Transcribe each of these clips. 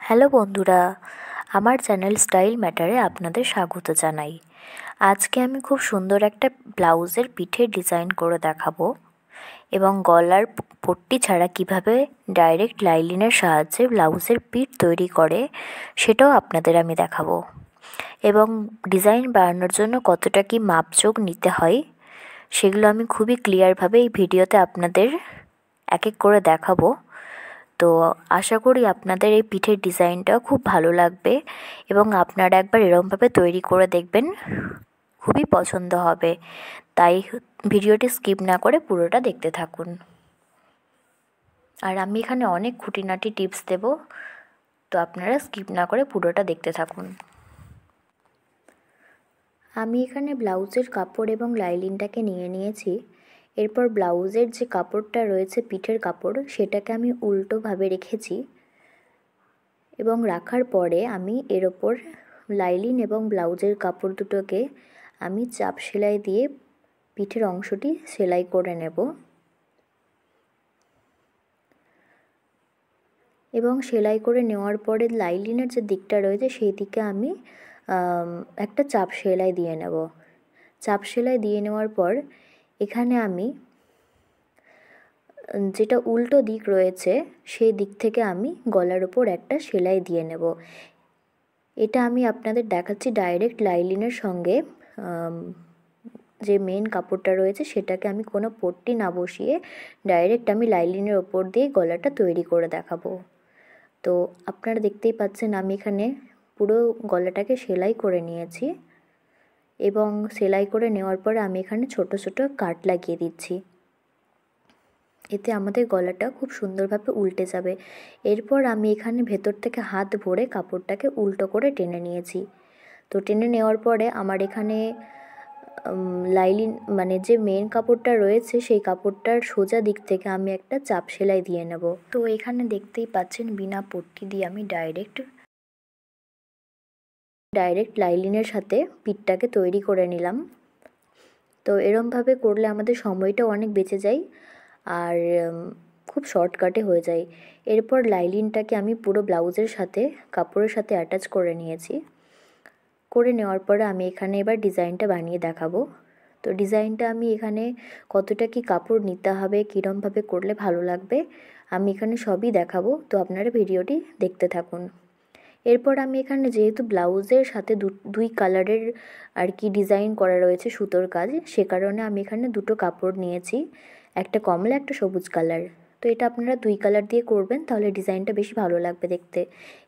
Hello বন্ধুরা, আমার channel style ম্যাটারে আপনাদের স্বাগত জানাই। আজকে আমি খুব সুন্দর একটা ব্লাউজের পিঠের ডিজাইন করে দেখাবো এবং গলার পট্টি ছাড়া কিভাবে ডাইরেক্ট লাইলিনের সাহায্যে ব্লাউজের পিঠ তৈরি করে সেটাও আপনাদের আমি দেখাবো। এবং ডিজাইন বানানোর জন্য কতটা কি মাপজোক নিতে হয় সেগুলো আমি খুবই ক্লিয়ারভাবে এই ভিডিওতে আপনাদের এক এক করে দেখাবো। তো আশা করি আপনাদের এই পিঠের ডিজাইনটাও খুব ভালো লাগবে এবং আপনারা একবার এরমভাবে তৈরি করে দেখবেন, খুবই পছন্দ হবে। তাই ভিডিওটি স্কিপ না করে পুরোটা দেখতে থাকুন। আর আমি এখানে অনেক খুঁটিনাটি টিপস দেব, তো আপনারা স্কিপ না করে পুরোটা দেখতে থাকুন। আমি এখানে ব্লাউজের কাপড় এবং লাইলিনটাকে নিয়ে নিয়েছি। এরপর ব্লাউজের যে কাপড়টা রয়েছে পিঠের কাপড়, সেটাকে আমি উল্টোভাবে রেখেছি এবং রাখার পরে আমি এর ওপর লাইলিন এবং ব্লাউজের কাপড় দুটোকে আমি চাপ সেলাই দিয়ে পিঠের অংশটি সেলাই করে নেব এবং সেলাই করে নেওয়ার পরে লাইলিনের যে দিকটা রয়েছে সেই দিকে আমি একটা চাপ সেলাই দিয়ে নেব। চাপ সেলাই দিয়ে নেওয়ার পর এখানে আমি যেটা উল্টো দিক রয়েছে সেই দিক থেকে আমি গলার ওপর একটা সেলাই দিয়ে নেব। এটা আমি আপনাদের দেখাচ্ছি ডাইরেক্ট লাইলিনের সঙ্গে যে মেন কাপড়টা রয়েছে সেটাকে আমি কোনো পট্টি না বসিয়ে ডাইরেক্ট আমি লাইলিনের ওপর দিয়ে গলাটা তৈরি করে দেখাবো। তো আপনারা দেখতেই পাচ্ছেন আমি এখানে পুরো গলাটাকে সেলাই করে নিয়েছি এবং সেলাই করে নেওয়ার পরে আমি এখানে ছোট ছোট কাট লাগিয়ে দিচ্ছি। এতে আমাদের গলাটা খুব সুন্দরভাবে উল্টে যাবে। এরপর আমি এখানে ভেতর থেকে হাত ভরে কাপড়টাকে উল্টো করে টেনে নিয়েছি। তো টেনে নেওয়ার পরে আমার এখানে লাইলিন মানে যে মেন কাপড়টা রয়েছে সেই কাপড়টার সোজা দিক থেকে আমি একটা চাপ সেলাই দিয়ে নেব। তো এখানে দেখতেই পাচ্ছেন বিনা পট্টি দিয়ে আমি ডাইরেক্ট লাইলিনের সাথে পিঠটাকে তৈরি করে নিলাম। তো এরমভাবে করলে আমাদের সময়টাও অনেক বেঁচে যায় আর খুব শর্টকাটে হয়ে যায়। এরপর লাইলিনটাকে আমি পুরো ব্লাউজের সাথে কাপড়ের সাথে অ্যাটাচ করে নিয়েছি। করে নেওয়ার পরে আমি এখানে এবার ডিজাইনটা বানিয়ে দেখাবো। তো ডিজাইনটা আমি এখানে কতটা কি কাপড় নিতে হবে, কীরমভাবে করলে ভালো লাগবে আমি এখানে সবই দেখাবো। তো আপনারা ভিডিওটি দেখতে থাকুন। এরপর আমি এখানে যেহেতু ব্লাউজের সাথে দুই কালারের আর কি ডিজাইন করা রয়েছে সুতোর কাজ, সে কারণে আমি এখানে দুটো কাপড় নিয়েছি, একটা কমলা একটা সবুজ কালার। তো এটা আপনারা দুই কালার দিয়ে করবেন, তাহলে ডিজাইনটা বেশি ভালো লাগবে দেখতে।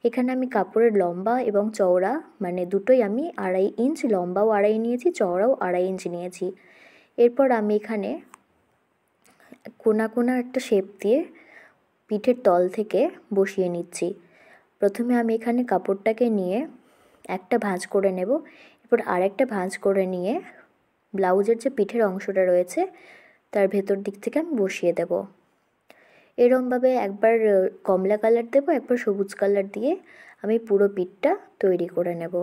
এখানে আমি কাপড়ের লম্বা এবং চওড়া মানে দুটোই আমি 2.5 ইঞ্চ, লম্বাও 2.5 নিয়েছি, চওড়াও 2.5 ইঞ্চ নিয়েছি। এরপর আমি এখানে কোনা কোনা একটা শেপ দিয়ে পিঠের তল থেকে বসিয়ে নিচ্ছি। প্রথমে আমি এখানে কাপড়টাকে নিয়ে একটা ভাঁজ করে নেব, এরপর আরেকটা ভাঁজ করে নিয়ে ব্লাউজের যে পিঠের অংশটা রয়েছে তার ভেতর দিক থেকে আমি বসিয়ে দেব। এরমভাবে একবার কমলা কালার দেব, একবার সবুজ কালার দিয়ে আমি পুরো পিঠটা তৈরি করে নেব।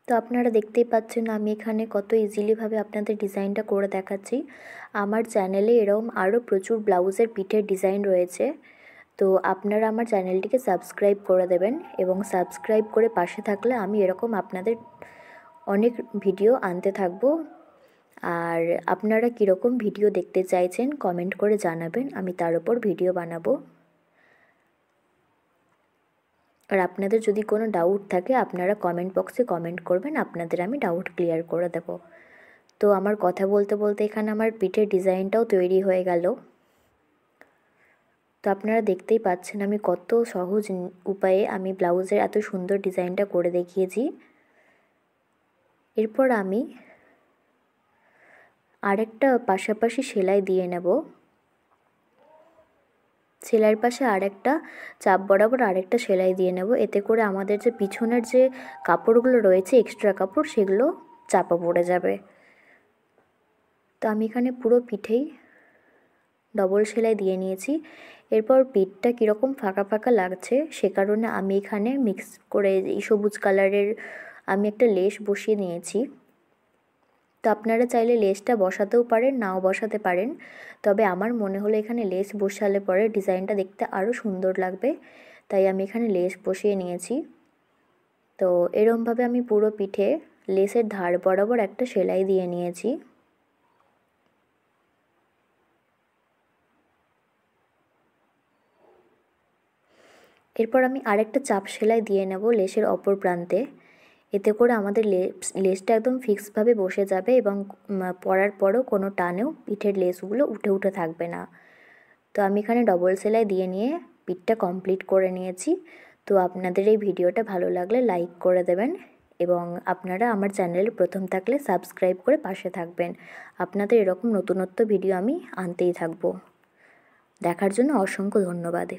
তো আপনারা দেখতেই পাচ্ছেন আমি এখানে কত ইজিলিভাবে আপনাদের ডিজাইনটা করে দেখাচ্ছি। আমার চ্যানেলে এরকম আরও প্রচুর ব্লাউজের পিঠের ডিজাইন রয়েছে, তো আপনারা আমার চ্যানেলটিকে সাবস্ক্রাইব করে দেবেন এবং সাবস্ক্রাইব করে পাশে থাকলে আমি এরকম আপনাদের অনেক ভিডিও আনতে থাকবো। আর আপনারা কীরকম ভিডিও দেখতে চাইছেন কমেন্ট করে জানাবেন, আমি তার উপর ভিডিও বানাবো। আর আপনাদের যদি কোনো ডাউট থাকে আপনারা কমেন্ট বক্সে কমেন্ট করবেন, আপনাদের আমি ডাউট ক্লিয়ার করে দেব। তো আমার কথা বলতে বলতে এখানে আমার পিঠের ডিজাইনটাও তৈরি হয়ে গেল। তো আপনারা দেখতেই পাচ্ছেন আমি কত সহজ উপায়ে আমি ব্লাউজের এত সুন্দর ডিজাইনটা করে দেখিয়েছি। এরপর আমি আরেকটা পাশাপাশি সেলাই দিয়ে নেব। সেলাইয়ের পাশে আরেকটা চাপ বরাবর আরেকটা সেলাই দিয়ে নেব, এতে করে আমাদের যে পিছনের যে কাপড়গুলো রয়েছে এক্সট্রা কাপড় সেগুলো চাপা পড়ে যাবে। তো আমি এখানে পুরো পিঠেই ডবল সেলাই দিয়ে নিয়েছি। এরপর পিঠটা কীরকম ফাঁকা ফাঁকা লাগছে সে কারণে আমি এখানে মিক্স করে এই সবুজ কালারের আমি একটা লেস বসিয়ে নিয়েছি। তো আপনারা চাইলে লেসটা বসাতেও পারেন, নাও বসাতে পারেন, তবে আমার মনে হলো এখানে লেস বসালে পরে ডিজাইনটা দেখতে আরও সুন্দর লাগবে, তাই আমি এখানে লেস বসিয়ে নিয়েছি। তো এরমভাবে আমি পুরো পিঠে লেসের ধার বরাবর একটা সেলাই দিয়ে নিয়েছি। এরপর আমি আরেকটা চাপ সেলাই দিয়ে নেব লেসের অপর প্রান্তে, এতে করে আমাদের লেসটা একদম ফিক্সভাবে বসে যাবে এবং পরার পরও কোনো টানেও পিঠের লেসগুলো উঠে উঠে থাকবে না। তো আমি এখানে ডবল সেলাই দিয়ে নিয়ে পিঠটা কমপ্লিট করে নিয়েছি। তো আপনাদের এই ভিডিওটা ভালো লাগলে লাইক করে দেবেন এবং আপনারা আমার চ্যানেলে প্রথম থাকলে সাবস্ক্রাইব করে পাশে থাকবেন। আপনাদের এরকম নতুনত্ব ভিডিও আমি আনতেই থাকবো। দেখার জন্য অসংখ্য ধন্যবাদ।